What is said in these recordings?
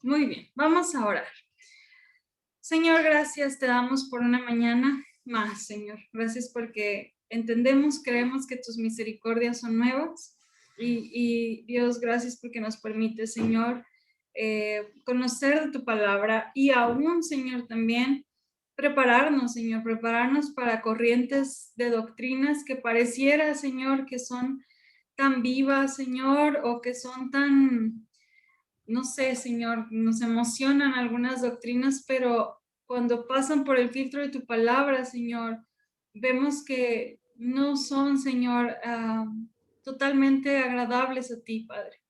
Muy bien, vamos a orar. Señor, gracias te damos por una mañana más, Señor. Gracias porque entendemos, creemos que tus misericordias son nuevas y Dios, gracias porque nos permite, Señor, conocer de tu palabra y aún, Señor, también prepararnos, Señor, prepararnos para corrientes de doctrinas que pareciera, Señor, que son tan vivas, Señor, o que son tan, no sé, Señor, nos emocionan algunas doctrinas, pero cuando pasan por el filtro de tu palabra, Señor, vemos que no son, Señor, totalmente agradables a ti, Padre.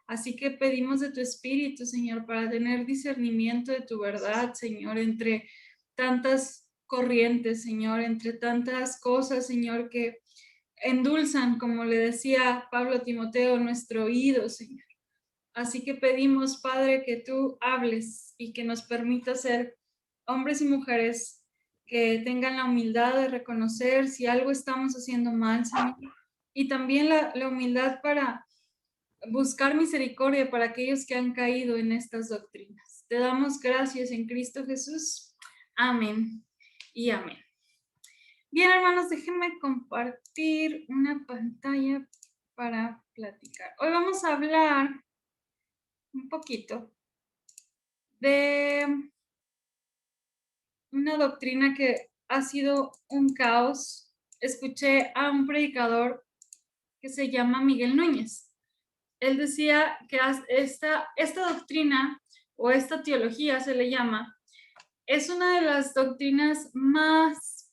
Así que pedimos de tu espíritu, Señor, para tener discernimiento de tu verdad, Señor, entre tantas corrientes, Señor, entre tantas cosas, Señor, que endulzan, como le decía Pablo a Timoteo, nuestro oído, Señor. Así que pedimos, Padre, que tú hables y que nos permita ser hombres y mujeres que tengan la humildad de reconocer si algo estamos haciendo mal, Señor, y también la humildad para buscar misericordia para aquellos que han caído en estas doctrinas. Te damos gracias en Cristo Jesús. Amén y amén. Bien, hermanos, déjenme compartir una pantalla para platicar. Hoy vamos a hablar un poquito de una doctrina que ha sido un caos. Escuché a un predicador que se llama Miguel Núñez. Él decía que esta doctrina o esta teología se le llama, es una de las doctrinas más,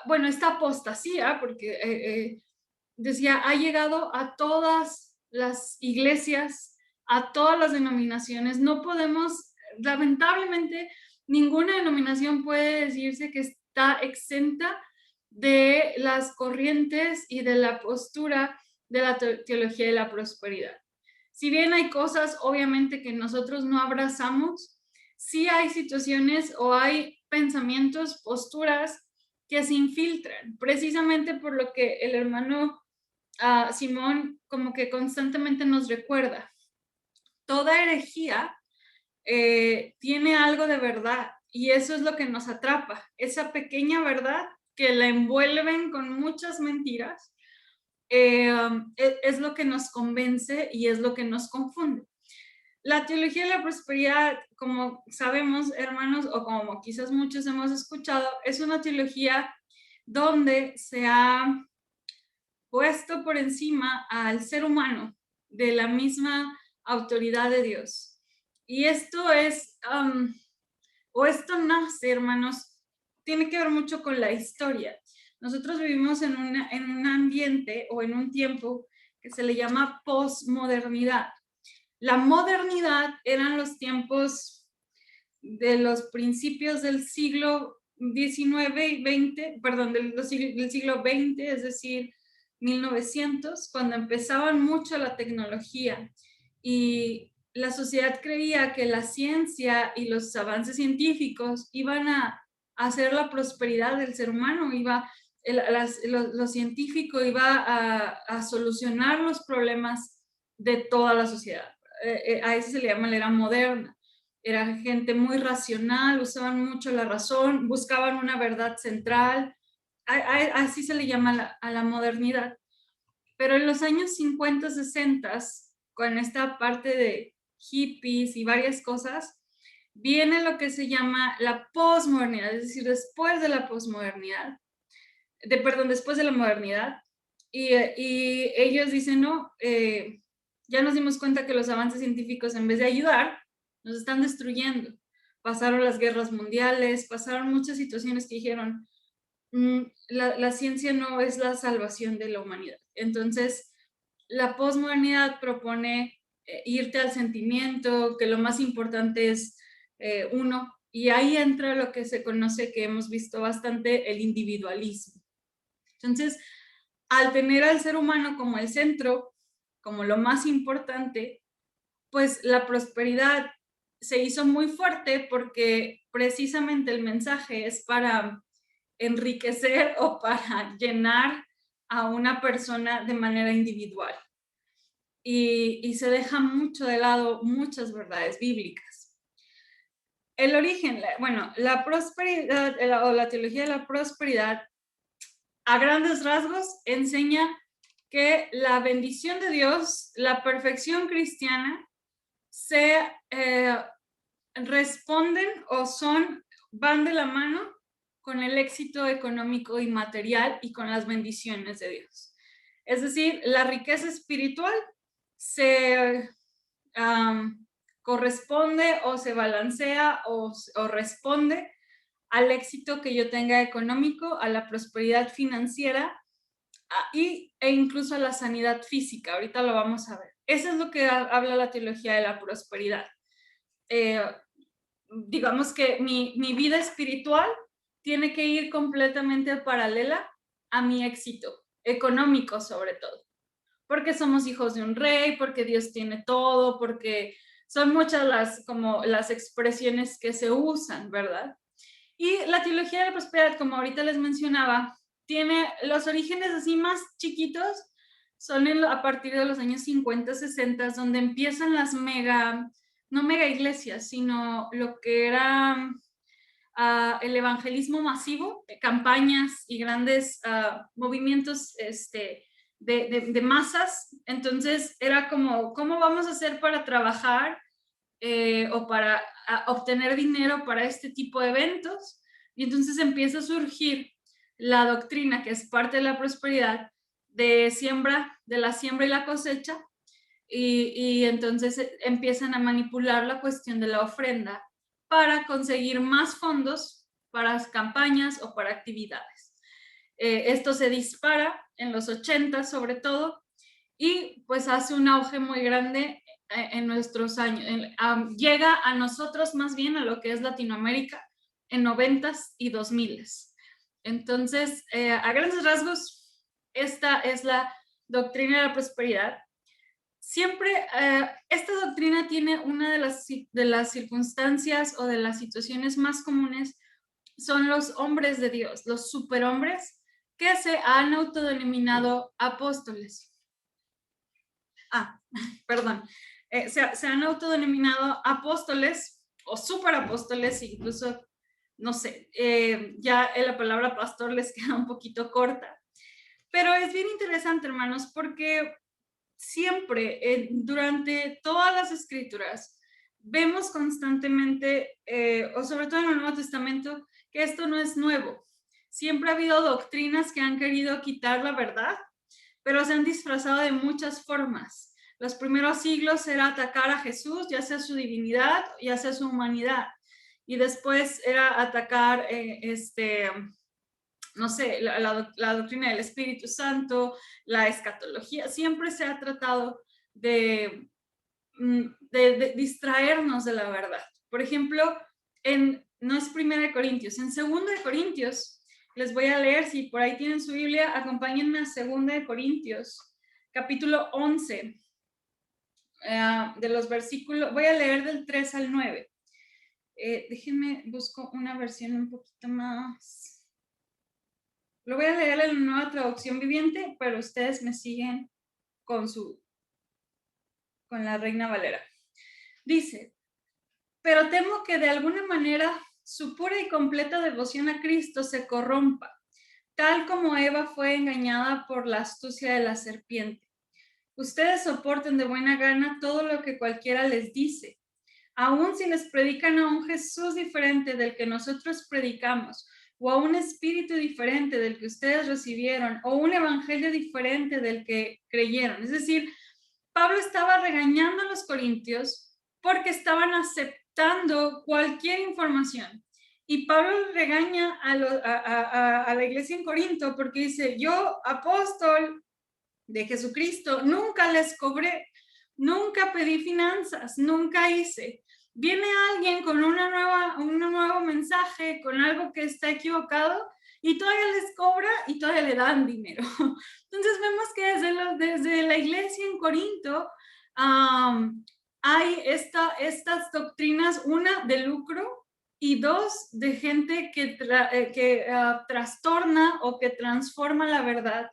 bueno, esta apostasía, porque decía, ha llegado a todas las iglesias, a todas las denominaciones. No podemos, lamentablemente, ninguna denominación puede decirse que está exenta de las corrientes y de la postura de la teología de la prosperidad. Si bien hay cosas, obviamente, que nosotros no abrazamos, sí hay situaciones o hay pensamientos, posturas que se infiltran, precisamente por lo que el hermano Simón como que constantemente nos recuerda. Toda herejía tiene algo de verdad y eso es lo que nos atrapa, esa pequeña verdad que la envuelven con muchas mentiras, es lo que nos convence y es lo que nos confunde. La teología de la prosperidad, como sabemos, hermanos, o como quizás muchos hemos escuchado, es una teología donde se ha puesto por encima al ser humano de la misma autoridad de Dios. Y esto es, o esto nace, hermanos, tiene que ver mucho con la historia. Nosotros vivimos en un ambiente o en un tiempo que se le llama posmodernidad. La modernidad eran los tiempos de los principios del siglo XIX y XX, perdón, del siglo XX, es decir, 1900, cuando empezaban mucho la tecnología y la sociedad creía que la ciencia y los avances científicos iban a hacer la prosperidad del ser humano, lo científico iba a solucionar los problemas de toda la sociedad. A eso se le llama la era moderna. Era gente muy racional, usaban mucho la razón, buscaban una verdad central, así se le llama a la modernidad. Pero en los años 50, 60, con esta parte de hippies y varias cosas, viene lo que se llama la posmodernidad, es decir, después de la posmodernidad, después de la modernidad, y ellos dicen, no, ya nos dimos cuenta que los avances científicos en vez de ayudar, nos están destruyendo. Pasaron las guerras mundiales, pasaron muchas situaciones que dijeron, la ciencia no es la salvación de la humanidad. Entonces, la posmodernidad propone irte al sentimiento, que lo más importante es uno, y ahí entra lo que se conoce, que hemos visto bastante, el individualismo. Entonces, al tener al ser humano como el centro, como lo más importante, pues la prosperidad se hizo muy fuerte porque precisamente el mensaje es para enriquecer o para llenar a una persona de manera individual. y se deja mucho de lado muchas verdades bíblicas. El origen, bueno, la prosperidad o la teología de la prosperidad, a grandes rasgos, enseña que la bendición de Dios, la perfección cristiana, se responden o van de la mano con el éxito económico y material y con las bendiciones de Dios. Es decir, la riqueza espiritual se corresponde o se balancea o responde al éxito que yo tenga económico, a la prosperidad financiera e incluso a la sanidad física. Ahorita lo vamos a ver. Eso es lo que habla la teología de la prosperidad. Digamos que mi vida espiritual tiene que ir completamente paralela a mi éxito económico, sobre todo, porque somos hijos de un rey, porque Dios tiene todo, porque son muchas las expresiones que se usan, ¿verdad? Y la teología de la prosperidad, como ahorita les mencionaba, tiene los orígenes así más chiquitos, son a partir de los años 50, 60, donde empiezan las no mega iglesias, sino lo que era el evangelismo masivo, campañas y grandes movimientos de masas. Entonces era como, ¿cómo vamos a hacer para trabajar o para obtener dinero para este tipo de eventos? Y entonces empieza a surgir la doctrina, que es parte de la prosperidad, de la siembra y la cosecha, y entonces empiezan a manipular la cuestión de la ofrenda para conseguir más fondos para campañas o para actividades. Esto se dispara en los 80 sobre todo, y pues hace un auge muy grande en nuestros años. Llega a nosotros más bien a lo que es Latinoamérica en 90s y 2000s. Entonces, a grandes rasgos, esta es la doctrina de la prosperidad. Siempre, esta doctrina tiene una de las circunstancias o de las situaciones más comunes, son los hombres de Dios, los superhombres que se han autodenominado apóstoles. Perdón. Se han autodenominado apóstoles o superapóstoles, incluso, no sé, ya la palabra pastor les queda un poquito corta. Pero es bien interesante, hermanos, porque siempre, durante todas las escrituras, vemos constantemente, o sobre todo en el Nuevo Testamento, que esto no es nuevo. Siempre ha habido doctrinas que han querido quitar la verdad, pero se han disfrazado de muchas formas. Los primeros siglos era atacar a Jesús, ya sea su divinidad, ya sea su humanidad. Y después era atacar no sé, la doctrina del Espíritu Santo, la escatología. Siempre se ha tratado de distraernos de la verdad. Por ejemplo, no es 1 Corintios, en 2 Corintios, les voy a leer, si por ahí tienen su Biblia, acompáñenme a 2 Corintios, capítulo 11, de los versículos, voy a leer del 3 al 9. Déjenme, busco una versión un poquito más. Lo voy a leer en la Nueva Traducción Viviente, pero ustedes me siguen con la Reina Valera. Dice: pero temo que de alguna manera su pura y completa devoción a Cristo se corrompa, tal como Eva fue engañada por la astucia de la serpiente. Ustedes soporten de buena gana todo lo que cualquiera les dice, aun si les predican a un Jesús diferente del que nosotros predicamos, o a un espíritu diferente del que ustedes recibieron, o un evangelio diferente del que creyeron. Es decir, Pablo estaba regañando a los corintios porque estaban aceptando cualquier información. Y Pablo regaña a la iglesia en Corinto porque dice: yo, apóstol de Jesucristo, nunca les cobré, nunca pedí finanzas, nunca hice. Viene alguien con un nuevo mensaje, con algo que está equivocado, y todavía les cobra y todavía le dan dinero. Entonces vemos que desde la iglesia en Corinto hay estas doctrinas, una de lucro y dos de gente que trastorna o que transforma la verdad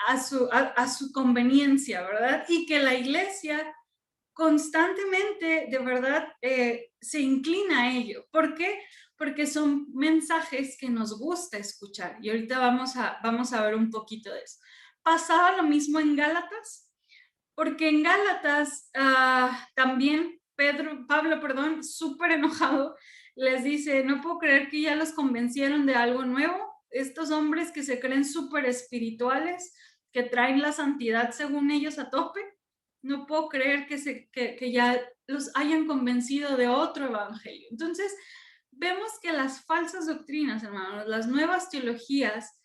a su conveniencia, ¿verdad? Y que la iglesia constantemente, de verdad, se inclina a ello. ¿Por qué? Porque son mensajes que nos gusta escuchar. Y ahorita vamos a ver un poquito de eso. Pasaba lo mismo en Gálatas, porque en Gálatas también Pablo, súper enojado, les dice, no puedo creer que ya los convencieron de algo nuevo. Estos hombres que se creen súper espirituales, que traen la santidad según ellos a tope, no puedo creer que ya los hayan convencido de otro evangelio. Entonces, vemos que las falsas doctrinas, hermanos, las nuevas teologías,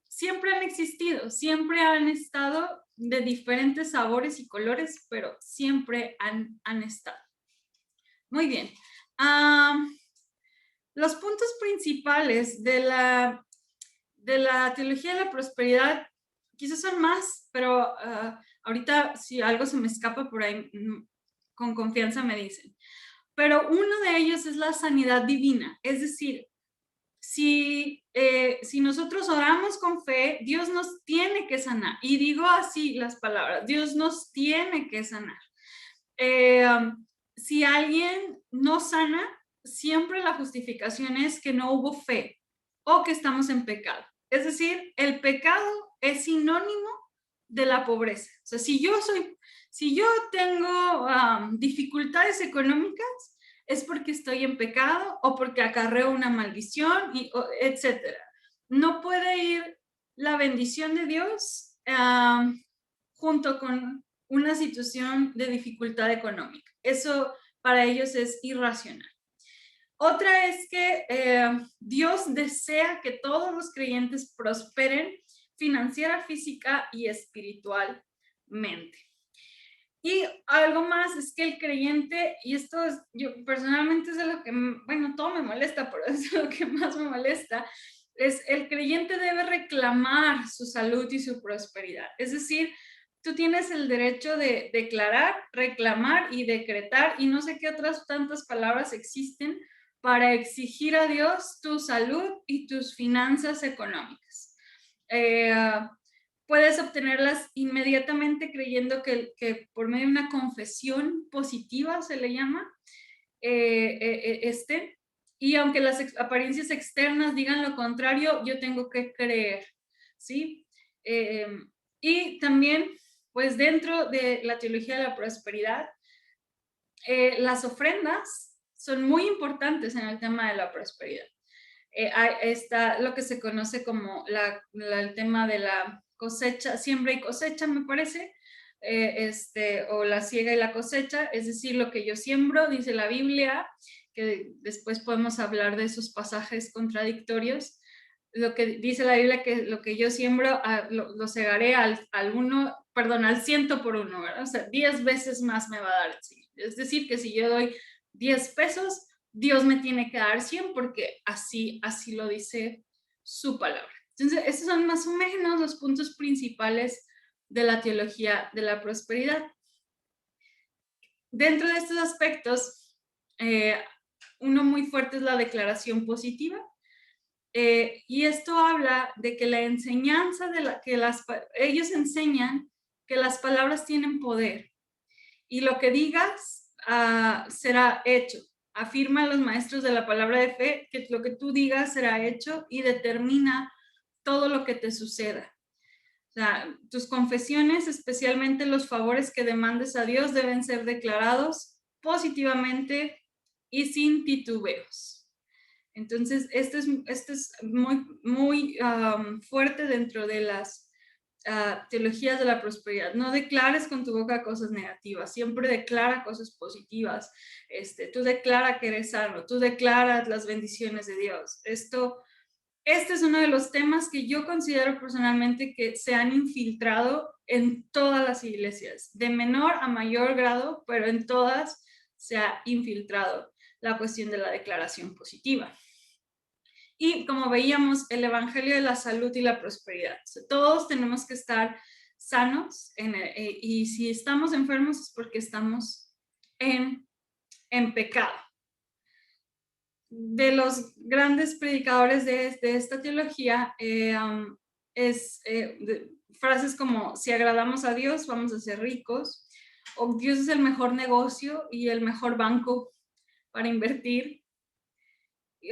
siempre han existido, siempre han estado de diferentes sabores y colores, pero siempre han estado. Muy bien. Los puntos principales de la teología de la prosperidad quizás son más, pero ahorita si algo se me escapa por ahí, con confianza me dicen. Pero uno de ellos es la sanidad divina, es decir, si nosotros oramos con fe, Dios nos tiene que sanar. Y digo así las palabras, Dios nos tiene que sanar. Si alguien no sana, siempre la justificación es que no hubo fe o que estamos en pecado. Es decir, el pecado es sinónimo de la pobreza. O sea, si yo tengo dificultades económicas, es porque estoy en pecado o porque acarreo una maldición, etcétera. No puede ir la bendición de Dios junto con una situación de dificultad económica. Eso para ellos es irracional. Otra es que Dios desea que todos los creyentes prosperen financiera, física y espiritualmente. Y algo más es que el creyente, y esto es, yo personalmente es de lo que, bueno, todo me molesta, pero es lo que más me molesta, es el creyente debe reclamar su salud y su prosperidad. Es decir, tú tienes el derecho de declarar, reclamar y decretar, y no sé qué otras tantas palabras existen para exigir a Dios tu salud y tus finanzas económicas. Puedes obtenerlas inmediatamente creyendo que por medio de una confesión positiva, se le llama, y aunque las apariencias externas digan lo contrario, yo tengo que creer, ¿sí? Y también, pues dentro de la teología de la prosperidad, las ofrendas son muy importantes en el tema de la prosperidad. Está lo que se conoce como el tema de la cosecha, siembra y cosecha, me parece, o la siega y la cosecha, es decir, lo que yo siembro, dice la Biblia, que después podemos hablar de esos pasajes contradictorios. Lo que dice la Biblia, que lo que yo siembro lo segaré al 100 por 1, ¿verdad? O sea, 10 veces más me va a dar el Señor. Es decir, que si yo doy 10 pesos, Dios me tiene que dar 100 porque así lo dice su palabra. Entonces, estos son más o menos los puntos principales de la teología de la prosperidad. Dentro de estos aspectos, uno muy fuerte es la declaración positiva. Y esto habla de que la enseñanza ellos enseñan que las palabras tienen poder y lo que digas será hecho. Afirman los maestros de la palabra de fe que lo que tú digas será hecho y determina todo lo que te suceda. O sea, tus confesiones, especialmente los favores que demandes a Dios, deben ser declarados positivamente y sin titubeos. Entonces, esto es muy, muy fuerte dentro de las teologías de la prosperidad. No declares con tu boca cosas negativas, siempre declara cosas positivas. Tú declara que eres sano, tú declaras las bendiciones de Dios. Este es uno de los temas que yo considero personalmente que se han infiltrado en todas las iglesias, de menor a mayor grado, pero en todas se ha infiltrado la cuestión de la declaración positiva. Y como veíamos, el evangelio de la salud y la prosperidad. O sea, todos tenemos que estar sanos y si estamos enfermos es porque estamos en pecado. De los grandes predicadores de esta teología frases como si agradamos a Dios vamos a ser ricos, o Dios es el mejor negocio y el mejor banco para invertir,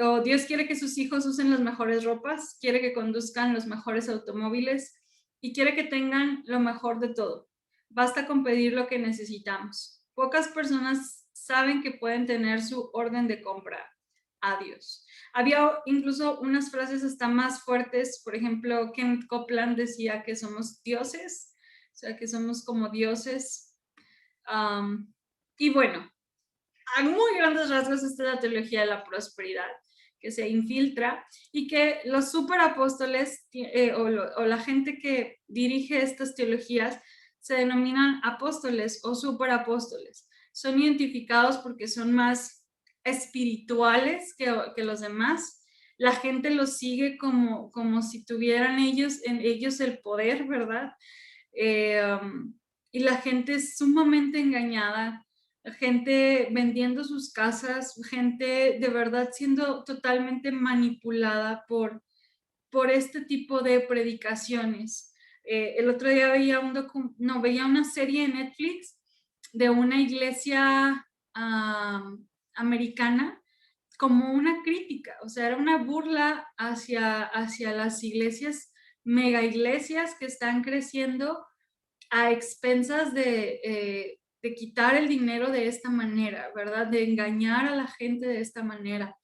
o Dios quiere que sus hijos usen las mejores ropas, quiere que conduzcan los mejores automóviles y quiere que tengan lo mejor de todo. Basta con pedir lo que necesitamos. Pocas personas saben que pueden tener su orden de compra a Dios. Había incluso unas frases hasta más fuertes, por ejemplo, Kenneth Copeland decía que somos dioses, o sea, que somos como dioses. Y bueno, a muy grandes rasgos esta es la teología de la prosperidad que se infiltra y que los superapóstoles o la gente que dirige estas teologías se denominan apóstoles o superapóstoles. Son identificados porque son más espirituales que los demás. La gente los sigue como si tuvieran ellos el poder, ¿verdad? Y la gente es sumamente engañada, gente vendiendo sus casas, gente de verdad siendo totalmente manipulada por este tipo de predicaciones. El otro día veía veía una serie en Netflix de una iglesia americana como una crítica, o sea, era una burla hacia las iglesias, mega iglesias que están creciendo a expensas de quitar el dinero de esta manera, ¿verdad? De engañar a la gente de esta manera.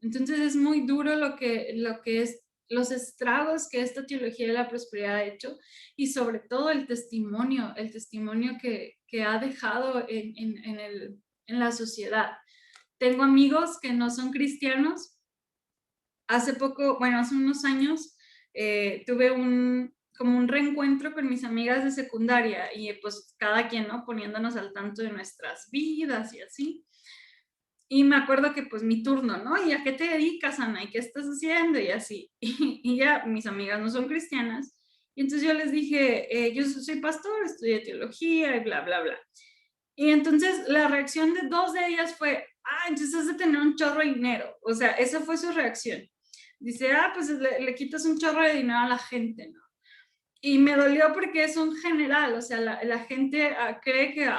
Entonces es muy duro lo que es los estragos que esta teología de la prosperidad ha hecho y sobre todo el testimonio que ha dejado en la sociedad. Tengo amigos que no son cristianos. Hace unos años, tuve como un reencuentro con mis amigas de secundaria y pues cada quien, ¿no? Poniéndonos al tanto de nuestras vidas y así. Y me acuerdo que pues mi turno, ¿no? ¿Y a qué te dedicas, Ana? ¿Y qué estás haciendo? Y así. Y ya mis amigas no son cristianas. Y entonces yo les dije, yo soy pastor, estudié teología y bla, bla, bla. Y entonces la reacción de dos de ellas fue, entonces has de tener un chorro de dinero. O sea, esa fue su reacción. Dice, pues le quitas un chorro de dinero a la gente, ¿no? Y me dolió porque es un general, o sea, la gente cree que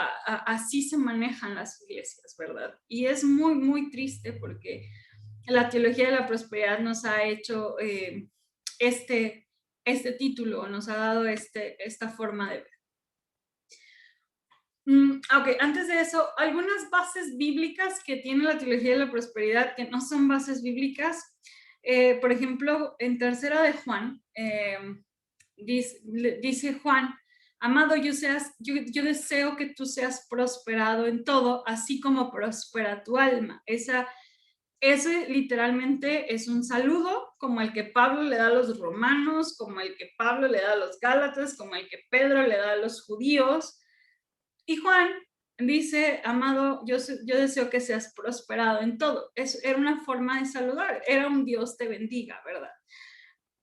así se manejan las iglesias, ¿verdad? Y es muy, muy triste porque la teología de la prosperidad nos ha hecho este título, nos ha dado esta forma de ver. Ok, antes de eso, algunas bases bíblicas que tiene la teología de la prosperidad que no son bases bíblicas. Por ejemplo, en Tercera de Juan, dice Juan, amado, yo deseo que tú seas prosperado en todo, así como prospera tu alma. Ese literalmente es un saludo como el que Pablo le da a los romanos, como el que Pablo le da a los gálatas, como el que Pedro le da a los judíos. Y Juan dice, amado, yo deseo que seas prosperado en todo. Era una forma de saludar, era un Dios te bendiga, ¿verdad?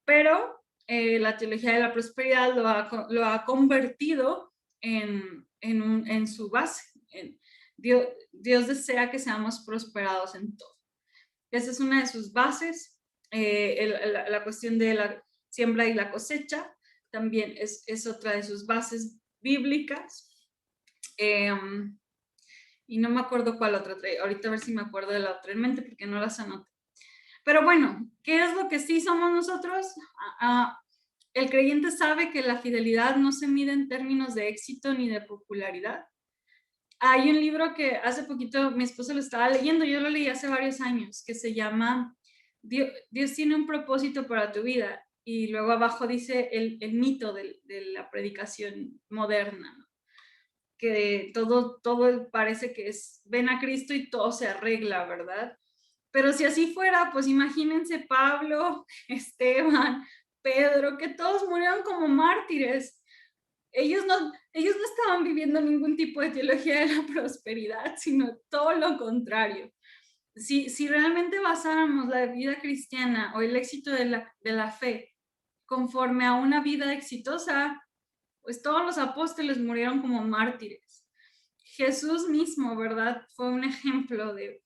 Pero la teología de la prosperidad lo ha convertido en su base. Dios desea que seamos prosperados en todo. Esa es una de sus bases. La cuestión de la siembra y la cosecha también es otra de sus bases bíblicas. Y no me acuerdo cuál otra. Ahorita a ver si me acuerdo de la otra en mente porque no las anoté. Pero bueno, ¿qué es lo que sí somos nosotros? El creyente sabe que la fidelidad no se mide en términos de éxito ni de popularidad. Hay un libro que hace poquito mi esposo lo estaba leyendo, yo lo leí hace varios años, que se llama Dios tiene un propósito para tu vida. Y luego abajo dice el mito de la predicación moderna, ¿no? Que todo parece que es ven a Cristo y todo se arregla, ¿verdad? Pero si así fuera, pues imagínense Pablo, Esteban, Pedro, que todos murieron como mártires. Ellos no estaban viviendo ningún tipo de teología de la prosperidad, sino todo lo contrario. Si realmente basáramos la vida cristiana o el éxito de la fe conforme a una vida exitosa, pues todos los apóstoles murieron como mártires. Jesús mismo, ¿verdad? Fue un ejemplo de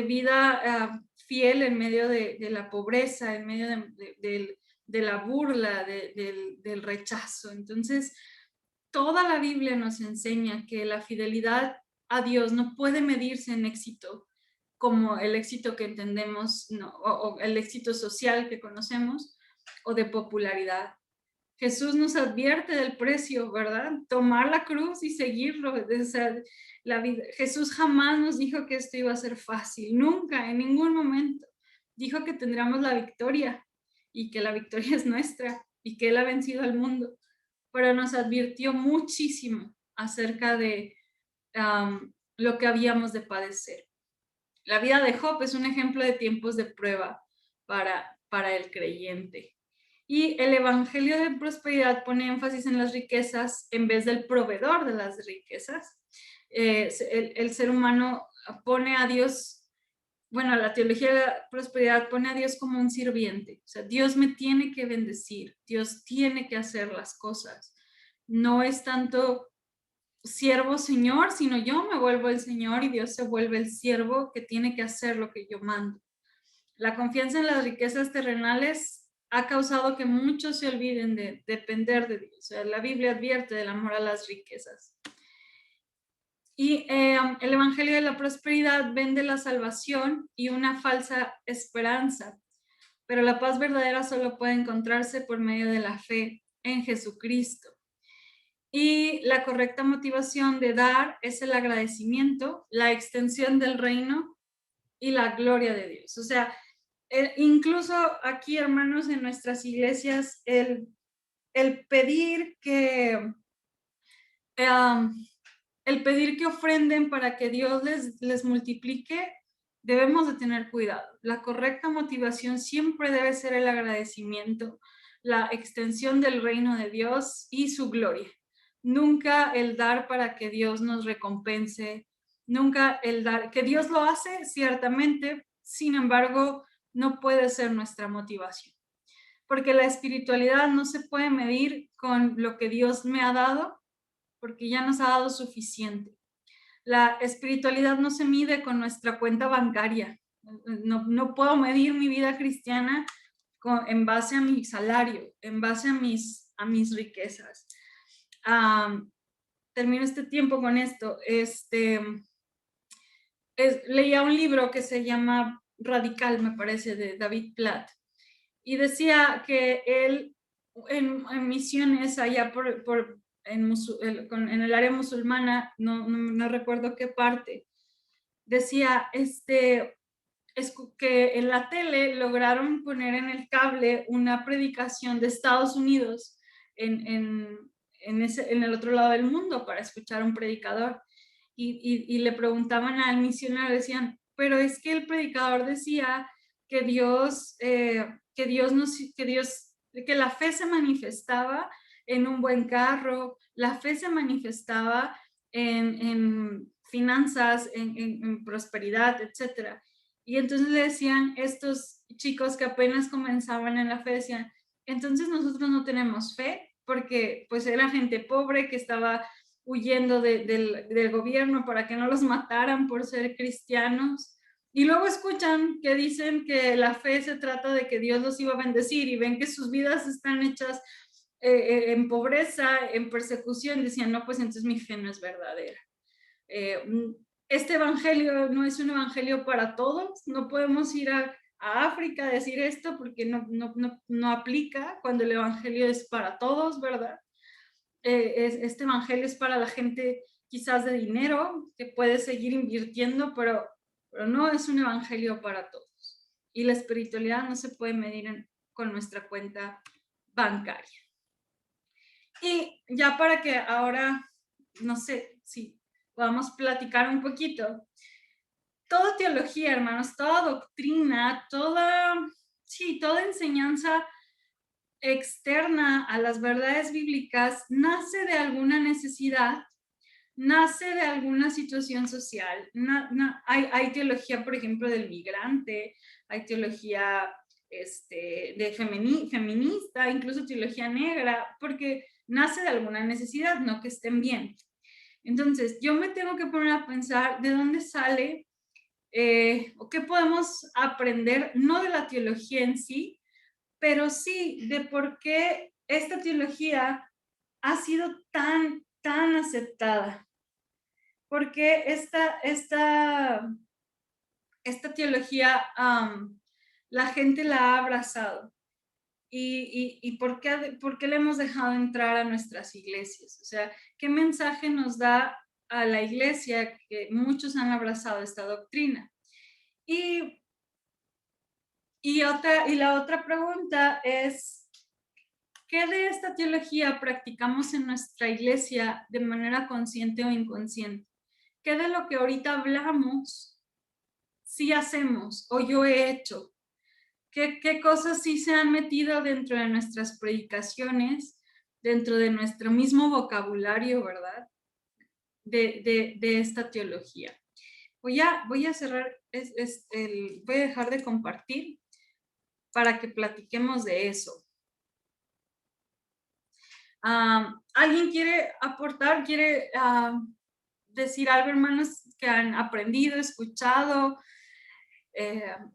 vida fiel en medio de la pobreza, en medio de la burla, del rechazo. Entonces, toda la Biblia nos enseña que la fidelidad a Dios no puede medirse en éxito como el éxito que entendemos, no, o el éxito social que conocemos, o de popularidad. Jesús nos advierte del precio, ¿verdad? Tomar la cruz y seguirlo. O sea, Jesús jamás nos dijo que esto iba a ser fácil, nunca, en ningún momento. Dijo que tendríamos la victoria y que la victoria es nuestra y que Él ha vencido al mundo, pero nos advirtió muchísimo acerca de lo que habíamos de padecer. La vida de Job es un ejemplo de tiempos de prueba para el creyente. Y el Evangelio de Prosperidad pone énfasis en las riquezas en vez del proveedor de las riquezas. El ser humano pone a Dios, bueno, la teología de la prosperidad pone a Dios como un sirviente. O sea, Dios me tiene que bendecir, Dios tiene que hacer las cosas. No es tanto siervo Señor, sino yo me vuelvo el Señor y Dios se vuelve el siervo que tiene que hacer lo que yo mando. La confianza en las riquezas terrenales ha causado que muchos se olviden de depender de Dios. O sea, la Biblia advierte del amor a las riquezas. Y el Evangelio de la Prosperidad vende la salvación y una falsa esperanza, pero la paz verdadera solo puede encontrarse por medio de la fe en Jesucristo. Y la correcta motivación de dar es el agradecimiento, la extensión del reino y la gloria de Dios. O sea, incluso aquí, hermanos, en nuestras iglesias, el pedir que ofrenden para que Dios les multiplique, debemos de tener cuidado. La correcta motivación siempre debe ser el agradecimiento, la extensión del reino de Dios y su gloria. Nunca el dar para que Dios nos recompense, nunca el dar, que Dios lo hace ciertamente, sin embargo, no puede ser nuestra motivación. Porque la espiritualidad no se puede medir con lo que Dios me ha dado, porque ya nos ha dado suficiente. La espiritualidad no se mide con nuestra cuenta bancaria. No puedo medir mi vida cristiana en base a mi salario, en base a mis riquezas. Termino este tiempo con esto. Leía un libro que se llama Radical, me parece, de David Platt, y decía que él en misiones allá en el área musulmana, no recuerdo qué parte, decía que en la tele lograron poner en el cable una predicación de Estados Unidos en el otro lado del mundo para escuchar a un predicador. Y le preguntaban al misionero, decían, pero es que el predicador decía que que la fe se manifestaba en un buen carro, la fe se manifestaba en finanzas, en prosperidad, etc. Y entonces le decían estos chicos que apenas comenzaban en la fe, decían, entonces nosotros no tenemos fe, porque pues era gente pobre que estaba huyendo del gobierno para que no los mataran por ser cristianos. Y luego escuchan que dicen que la fe se trata de que Dios los iba a bendecir y ven que sus vidas están hechas en pobreza, en persecución. Decían, no, pues entonces mi fe no es verdadera. Este evangelio no es un evangelio para todos. No podemos ir a África a decir esto porque no aplica cuando el evangelio es para todos, ¿verdad? Este evangelio es para la gente quizás de dinero, que puede seguir invirtiendo, pero no es un evangelio para todos. Y la espiritualidad no se puede medir con nuestra cuenta bancaria. Y ya para que ahora, no sé si podamos platicar un poquito, toda teología, hermanos, toda doctrina, toda enseñanza externa a las verdades bíblicas nace de alguna necesidad, nace de alguna situación social. Hay teología, por ejemplo, del migrante, hay teología feminista, incluso teología negra, porque nace de alguna necesidad, no que estén bien. Entonces, yo me tengo que poner a pensar de dónde sale o qué podemos aprender, no de la teología en sí, pero sí de por qué esta teología ha sido tan aceptada. Porque esta teología la gente la ha abrazado. ¿Y por qué le hemos dejado entrar a nuestras iglesias? O sea, ¿qué mensaje nos da a la iglesia que muchos han abrazado esta doctrina? Y la otra pregunta es, ¿qué de esta teología practicamos en nuestra iglesia de manera consciente o inconsciente? ¿Qué de lo que ahorita hablamos sí hacemos o yo he hecho? ¿Qué cosas sí se han metido dentro de nuestras predicaciones, dentro de nuestro mismo vocabulario, ¿verdad? De esta teología. Voy a cerrar, voy a dejar de compartir para que platiquemos de eso. ¿Alguien quiere aportar, quiere decir algo, hermanos, que han aprendido, escuchado,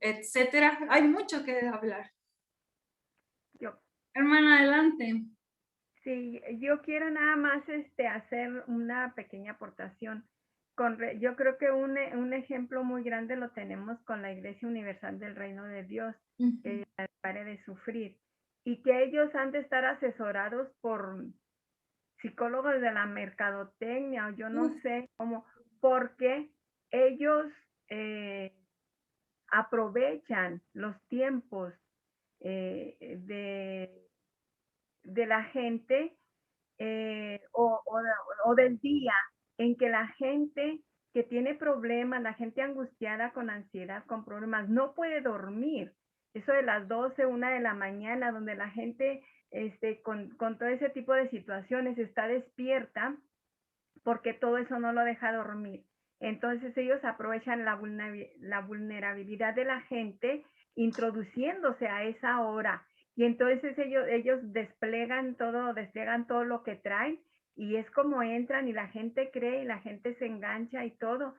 etcétera? Hay mucho que hablar. Yo. Hermana, adelante. Sí, yo quiero nada más hacer una pequeña aportación. Yo creo que un ejemplo muy grande lo tenemos con la Iglesia Universal del Reino de Dios, que pare de sufrir, y que ellos han de estar asesorados por psicólogos de la mercadotecnia, o yo no sé cómo, porque ellos aprovechan los tiempos de la gente o del día en que la gente que tiene problemas, la gente angustiada con ansiedad, con problemas, no puede dormir. Eso de las 12, 1 de la mañana, donde la gente con todo ese tipo de situaciones está despierta porque todo eso no lo deja dormir. Entonces ellos aprovechan la vulnerabilidad de la gente introduciéndose a esa hora. Y entonces ellos despliegan todo lo que traen y es como entran y la gente cree y la gente se engancha y todo.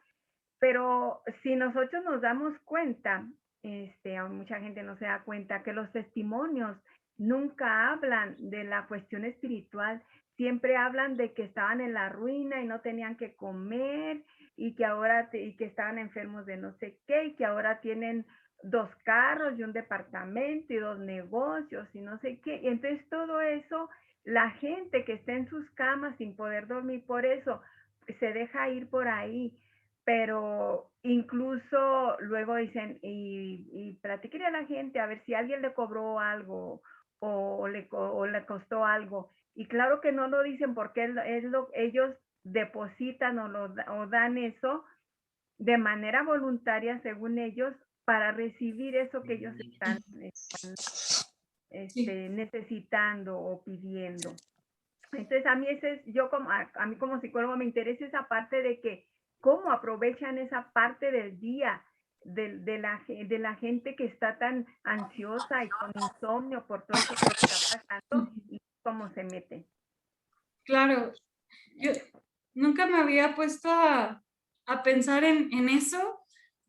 Pero si nosotros nos damos cuenta, mucha gente no se da cuenta que los testimonios nunca hablan de la cuestión espiritual, siempre hablan de que estaban en la ruina y no tenían que comer y que estaban enfermos de no sé qué y que ahora tienen 2 carros y un departamento y 2 negocios y no sé qué. Y entonces todo eso, la gente que está en sus camas sin poder dormir por eso, se deja ir por ahí, pero incluso luego dicen, y platiqué a la gente a ver si alguien le cobró algo o le costó algo. Y claro que no lo dicen porque ellos depositan o dan eso de manera voluntaria, según ellos, para recibir eso que ellos están necesitando o pidiendo. Entonces a mí a mí como psicólogo me interesa esa parte de que cómo aprovechan esa parte del día de la gente que está tan ansiosa y con insomnio por todo eso que está pasando y cómo se meten. Claro, yo nunca me había puesto a pensar en eso.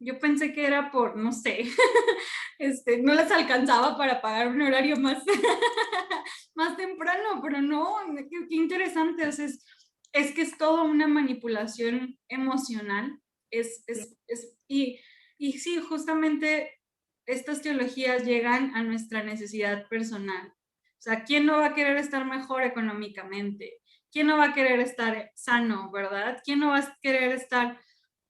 Yo pensé que era por, no sé, no les alcanzaba para pagar un horario más, más temprano, pero no, qué interesante. O sea, es que es toda una manipulación emocional. Y sí, justamente estas teologías llegan a nuestra necesidad personal. O sea, ¿quién no va a querer estar mejor económicamente? ¿Quién no va a querer estar sano, verdad? ¿Quién no va a querer estar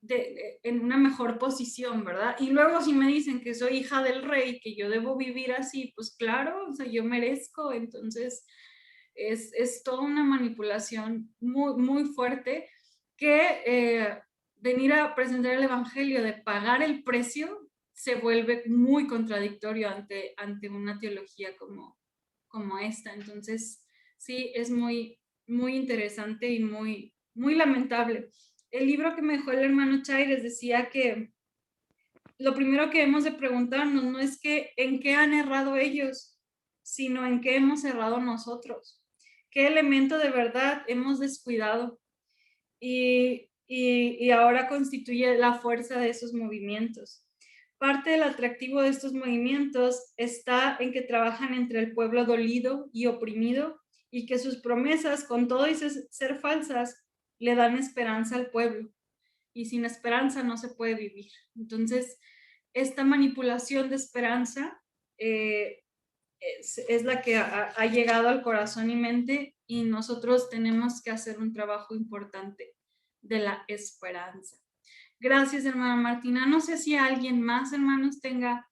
en una mejor posición, verdad? Y luego si me dicen que soy hija del rey, que yo debo vivir así, pues claro, o sea, yo merezco. Entonces es toda una manipulación muy fuerte que venir a presentar el evangelio de pagar el precio se vuelve muy contradictorio ante una teología como esta. Entonces sí, es muy interesante y muy lamentable. El libro que me dejó el hermano Chaires decía que lo primero que hemos de preguntarnos no es que en qué han errado ellos, sino en qué hemos errado nosotros. ¿Qué elemento de verdad hemos descuidado? Y ahora constituye la fuerza de esos movimientos. Parte del atractivo de estos movimientos está en que trabajan entre el pueblo dolido y oprimido y que sus promesas, con todo y ser falsas, le dan esperanza al pueblo. Y sin esperanza no se puede vivir. Entonces, esta manipulación de esperanza es la que ha llegado al corazón y mente, y nosotros tenemos que hacer un trabajo importante de la esperanza. Gracias, hermana Martina. No sé si alguien más, hermanos, tenga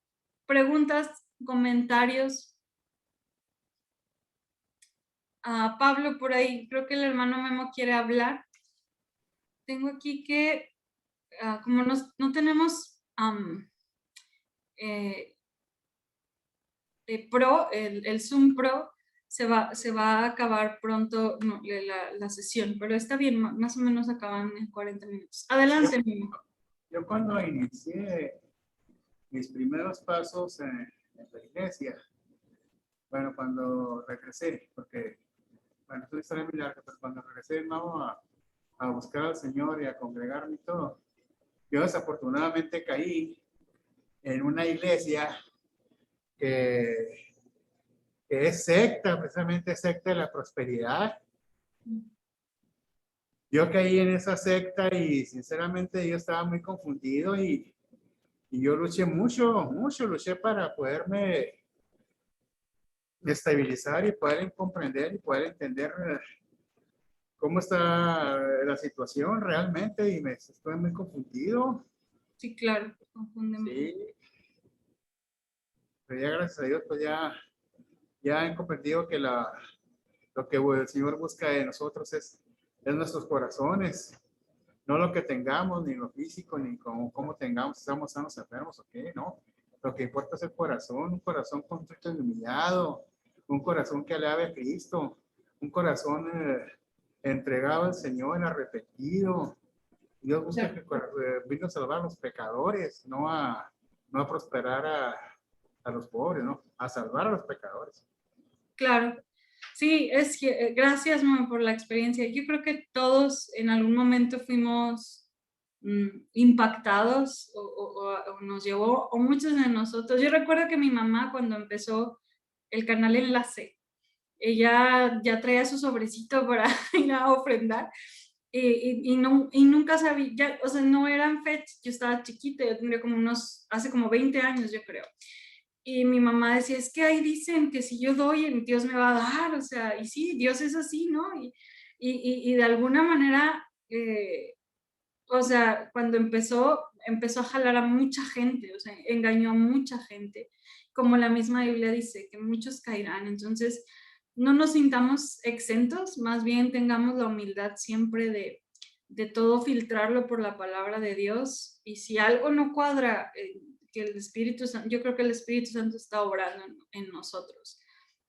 preguntas, comentarios. Pablo, por ahí, creo que el hermano Memo quiere hablar. Tengo aquí que, como no tenemos Pro, el Zoom Pro, se va a acabar pronto la sesión, pero está bien, más o menos acaban en 40 minutos. Adelante, Memo. Yo cuando inicié mis primeros pasos en la iglesia, bueno, cuando regresé, porque, bueno, es una historia muy larga, pero cuando regresé, vamos a buscar al Señor y a congregarme y todo, yo desafortunadamente caí en una iglesia que es secta, precisamente secta de la prosperidad. Yo caí en esa secta y sinceramente yo estaba muy confundido y yo luché mucho luché para poderme estabilizar y poder comprender y poder entender cómo está la situación realmente y me estoy muy confundido. Sí, claro, confundemos. Sí, pero ya gracias a Dios pues ya he comprendido que lo que el Señor busca de nosotros es nuestros corazones, no lo que tengamos, ni lo físico, ni cómo tengamos, si estamos sanos, enfermos o qué, no. Lo que importa es el corazón, un corazón contrito y humillado, un corazón que alabe a Cristo, un corazón entregado al Señor, arrepentido. Dios busca que vino a salvar a los pecadores, no a prosperar a los pobres, no, a salvar a los pecadores. Claro. Sí, gracias, Memo, por la experiencia. Yo creo que todos en algún momento fuimos impactados o nos llevó, o muchos de nosotros. Yo recuerdo que mi mamá, cuando empezó el canal Enlace, ella ya traía su sobrecito para ir a ofrendar y nunca sabía, o sea, no eran fechas. Yo estaba chiquita, yo tendría hace como 20 años, yo creo. Y mi mamá decía, es que ahí dicen que si yo doy, Dios me va a dar, o sea, y sí, Dios es así, ¿no? Y de alguna manera, o sea, cuando empezó a jalar a mucha gente, o sea, engañó a mucha gente, como la misma Biblia dice, que muchos caerán. Entonces, no nos sintamos exentos, más bien tengamos la humildad siempre de todo filtrarlo por la palabra de Dios, y si algo no cuadra, que el Espíritu Santo, yo creo que el Espíritu Santo está obrando en nosotros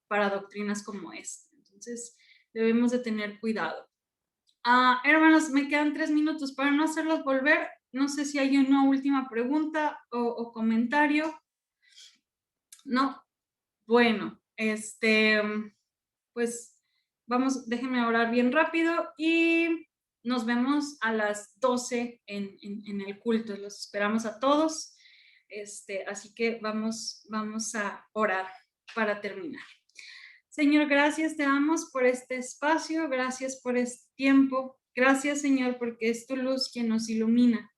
para doctrinas como esta. Entonces, debemos de tener cuidado. Hermanos, me quedan 3 minutos para no hacerlos volver. No sé si hay una última pregunta o comentario. No. Bueno, pues déjenme orar bien rápido y nos vemos a las 12 en el culto. Los esperamos a todos. Así que vamos a orar para terminar. Señor, gracias te damos por este espacio, gracias por este tiempo, gracias, Señor, porque es tu luz quien nos ilumina.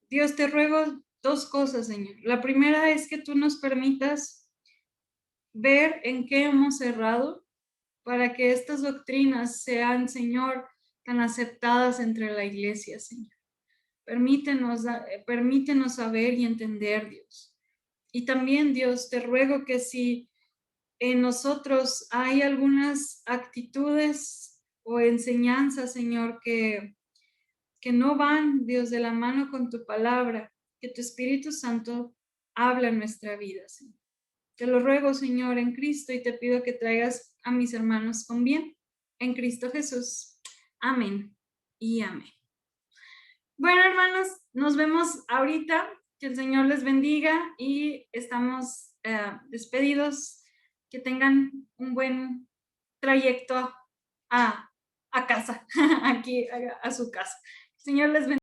Dios, te ruego 2 cosas, Señor. La primera es que tú nos permitas ver en qué hemos errado para que estas doctrinas sean, Señor, tan aceptadas entre la iglesia, Señor. Permítenos saber y entender, Dios. Y también, Dios, te ruego que si en nosotros hay algunas actitudes o enseñanzas, Señor, que no van, Dios, de la mano con tu palabra, que tu Espíritu Santo habla en nuestra vida, Señor. Te lo ruego, Señor, en Cristo, y te pido que traigas a mis hermanos con bien. En Cristo Jesús. Amén y amén. Bueno, hermanos, nos vemos ahorita. Que el Señor les bendiga y estamos despedidos. Que tengan un buen trayecto a casa, aquí a su casa. El Señor les bendiga.